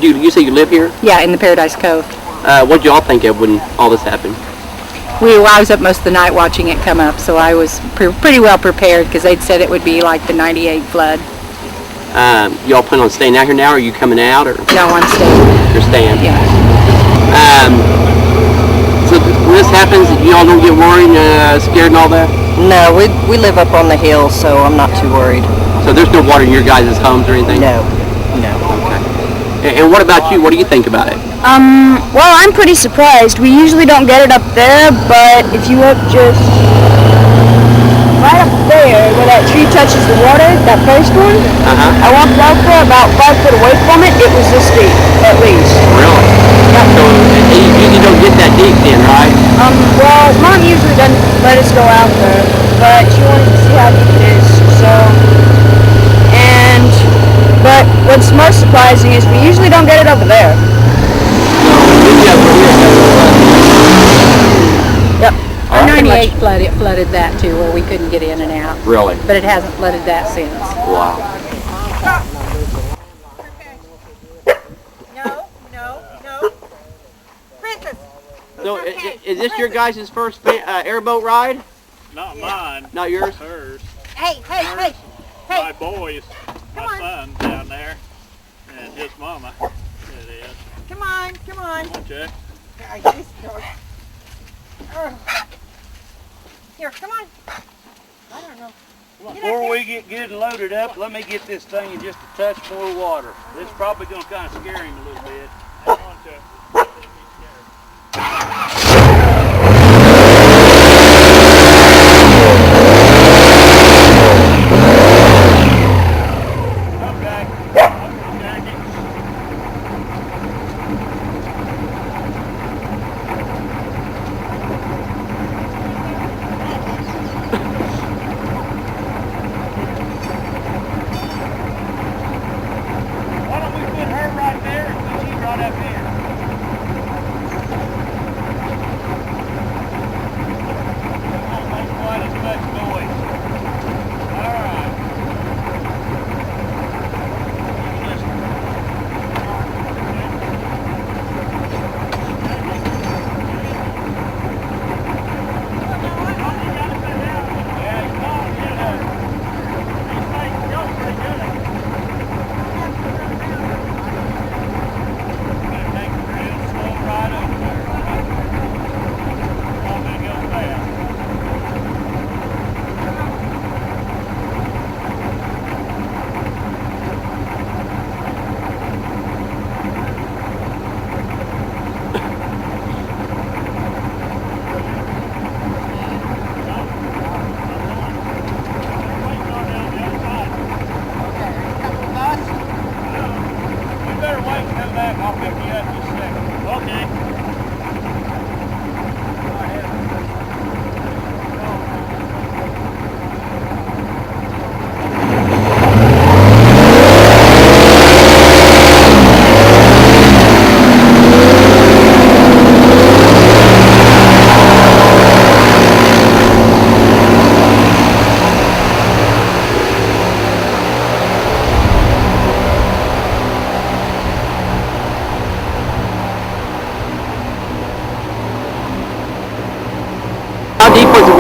You say you live here? Yeah, in the Paradise Cove. What did y'all think of when all this happened? I was up most of the night watching it come up, so I was pretty well prepared because they'd said it would be like the '98 flood. Y'all plan on staying out here now, or are you coming out? Or? No, I'm staying. You're staying? Yeah. So when this happens, y'all don't get worried, scared and all that? No, we live up on the hill, so I'm not too worried. So there's no water in your guys' homes or anything? No. Okay. And what about you? What do you think about it? Well, I'm pretty surprised. We usually don't get it up there, but if you look just right up there where that tree touches the water, that first one, I walked out there about 5 foot away from it. It was this deep, at least. Really? Yep. So you don't get that deep then, right? Well, Mom usually doesn't let us go out there, but she wanted to see how deep it is, so... But what's most surprising is we usually don't get it over there. Yep. Our '98 flooded that too, where we couldn't get in and out. Really? But it hasn't flooded that since. Wow. No. Princess. So is this your guys' first airboat ride? Not mine. Not yours? Hers. Hey. My boys, Come my on. son down there, and his mama. It is. Come on. Come on, Chuck. Here, come on. I don't know. Before we get good and loaded up, let me get this thing in just a touch more water. This is probably going to kind of scare him a little bit. Come on, Chuck.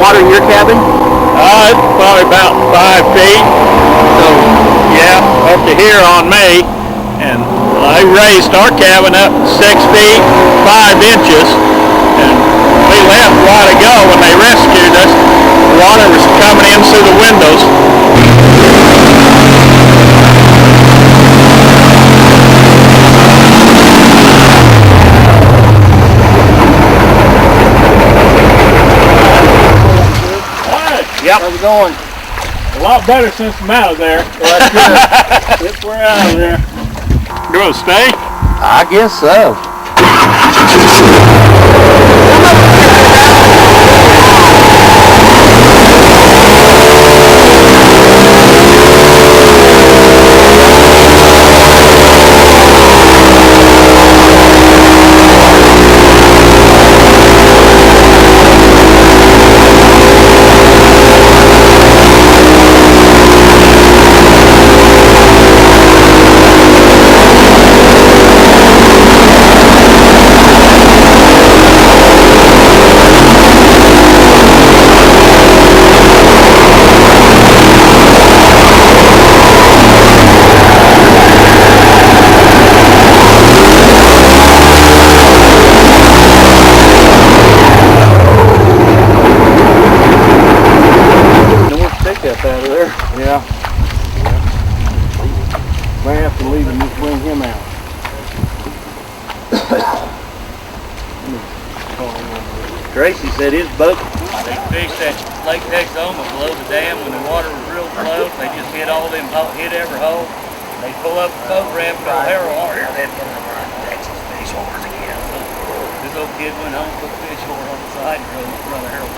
Water in your cabin? It's probably about 5 feet. So, yeah, up to here on me. And they raised our cabin up 6 feet, 5 inches. And we left a while ago when they rescued us. Water was coming in through the windows. Yep. How's it going? A lot better since I'm out of there. Well, that's good. Since we're out of there. You want to stay? I guess so. said his boat, they fished that Lake Texoma below the dam when the water was real close. They just hit all them, hit every hole. They pull up the boat ramp and go, "Harold, Texas fish whores again." So this old kid went home, put fish whore on the side and rode Brother Harold.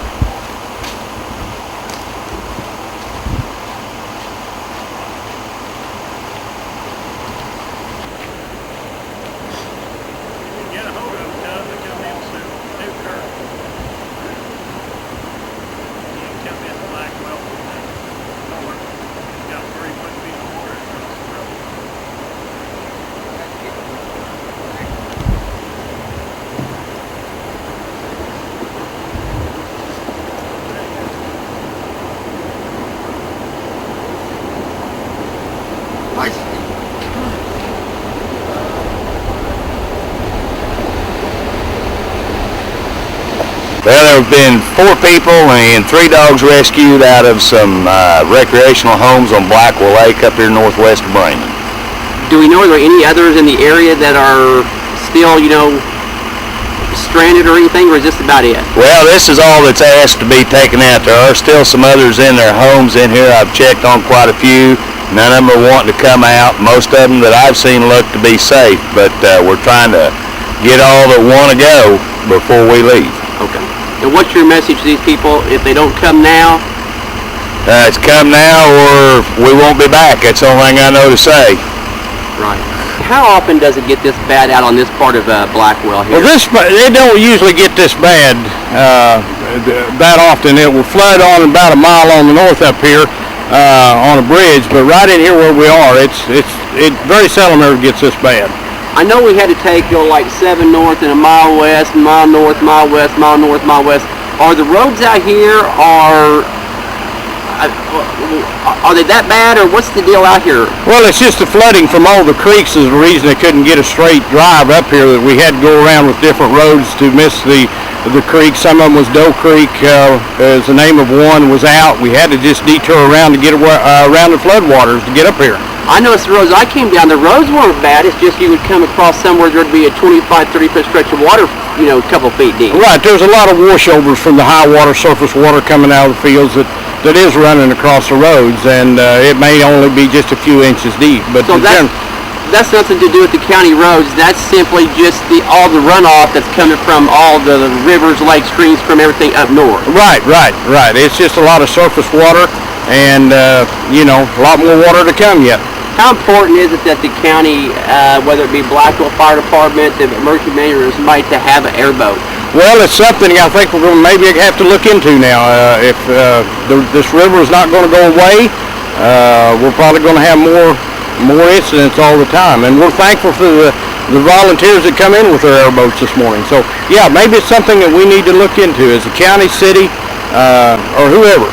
Get a hold of them, cuz they come in soon. New current. You can come in Blackwell from there. North. It's got 3 foot feet of water across the road. Well, there have been 4 people and 3 dogs rescued out of some recreational homes on Blackwell Lake up here northwest of Braman. Do we know, are there any others in the area that are still, stranded or anything, or is this about it? Well, this is all that's asked to be taken out. There are still some others in their homes in here. I've checked on quite a few. None of them are wanting to come out. Most of them that I've seen look to be safe, but we're trying to get all that want to go before we leave. Okay. And what's your message to these people if they don't come now? It's come now or we won't be back. That's the only thing I know to say. Right. How often does it get this bad out on this part of Blackwell here? Well, it don't usually get this bad that often. It will flood on about a mile on the north up here on a bridge, but right in here where we are, it very seldom ever gets this bad. I know we had to take like 7 north and a mile west, mile north, mile west, mile north, mile west. Are the roads out here are they that bad, or what's the deal out here? Well, it's just the flooding from all the creeks is the reason they couldn't get a straight drive up here, that we had to go around with different roads to miss the creek. Some of them was Doe Creek, as the name of one was out. We had to just detour around to get around the floodwaters to get up here. I noticed the roads I came down, the roads weren't bad, it's just you would come across somewhere there'd be a 25, 30 foot stretch of water, a couple feet deep. Right, there's a lot of washovers from the high water, surface water coming out of the fields that is running across the roads, and it may only be just a few inches deep. But so that's nothing to do with the county roads, that's simply just all the runoff that's coming from all the rivers, lakes, streams, from everything up north. Right. It's just a lot of surface water, and a lot more water to come yet. How important is it that the county, whether it be Blackwell Fire Department, the emergency managers, might to have an airboat? Well, it's something I think we're going to maybe have to look into now. If this river is not going to go away, we're probably going to have more incidents all the time. And we're thankful for the volunteers that come in with their airboats this morning. So, yeah, maybe it's something that we need to look into as a county, city, or whoever.